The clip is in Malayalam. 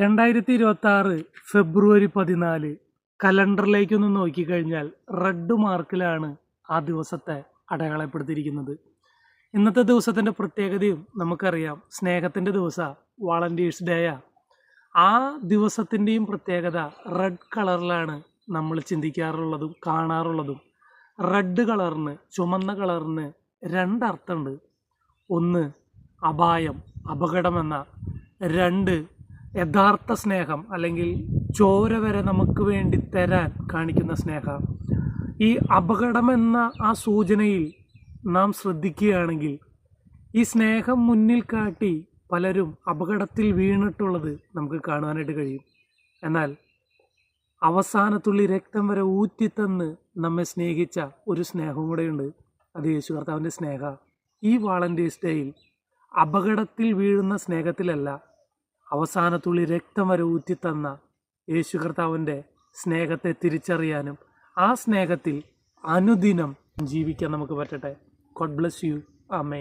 2026 ഫെബ്രുവരി 14 കലണ്ടറിലേക്കൊന്ന് നോക്കിക്കഴിഞ്ഞാൽ റെഡ് മാർക്കിലാണ് ആ ദിവസത്തെ അടയാളപ്പെടുത്തിയിരിക്കുന്നത്. ഇന്നത്തെ ദിവസത്തിൻ്റെ പ്രത്യേകതയും നമുക്കറിയാം. സ്നേഹത്തിൻ്റെ ദിവസമാണ്, വളണ്ടിയേഴ്സ് ഡേയാ. ആ ദിവസത്തിൻ്റെയും പ്രത്യേകത റെഡ് കളറിലാണ് നമ്മൾ ചിന്തിക്കാറുള്ളതും കാണാറുള്ളതും. റെഡ് കളറിന്, ചുമന്ന കളറിന് രണ്ടർത്ഥമുണ്ട്. ഒന്ന് അപായം, അപകടമെന്ന. രണ്ട് യഥാർത്ഥ സ്നേഹം, അല്ലെങ്കിൽ ചോര വരെ നമുക്ക് വേണ്ടി തരാൻ കാണിക്കുന്ന സ്നേഹം. ഈ അപകടമെന്ന ആ സൂചനയിൽ നാം ശ്രദ്ധിക്കുകയാണെങ്കിൽ ഈ സ്നേഹം മുന്നിൽ കാട്ടി പലരും അപകടത്തിൽ വീണിട്ടുള്ളത് നമുക്ക് കാണുവാനായിട്ട് കഴിയും. എന്നാൽ അവസാനത്തുള്ളി രക്തം വരെ ഊറ്റിത്തന്ന് നമ്മെ സ്നേഹിച്ച ഒരു സ്നേഹവും കൂടെയുണ്ട്. അത് യേശു കർത്താവിൻ്റെ സ്നേഹ. ഈ വാളന്റീൻസ് ഡേയിൽ അപകടത്തിൽ വീഴുന്ന സ്നേഹത്തിലല്ല, അവസാനത്തുള്ളി രക്തം വരെ ഊറ്റിത്തന്ന യേശു കർത്താവിൻ്റെ സ്നേഹത്തെ തിരിച്ചറിയാനും ആ സ്നേഹത്തിൽ അനുദിനം ജീവിക്കാൻ നമുക്ക് പറ്റട്ടെ. God bless you. ആമേൻ.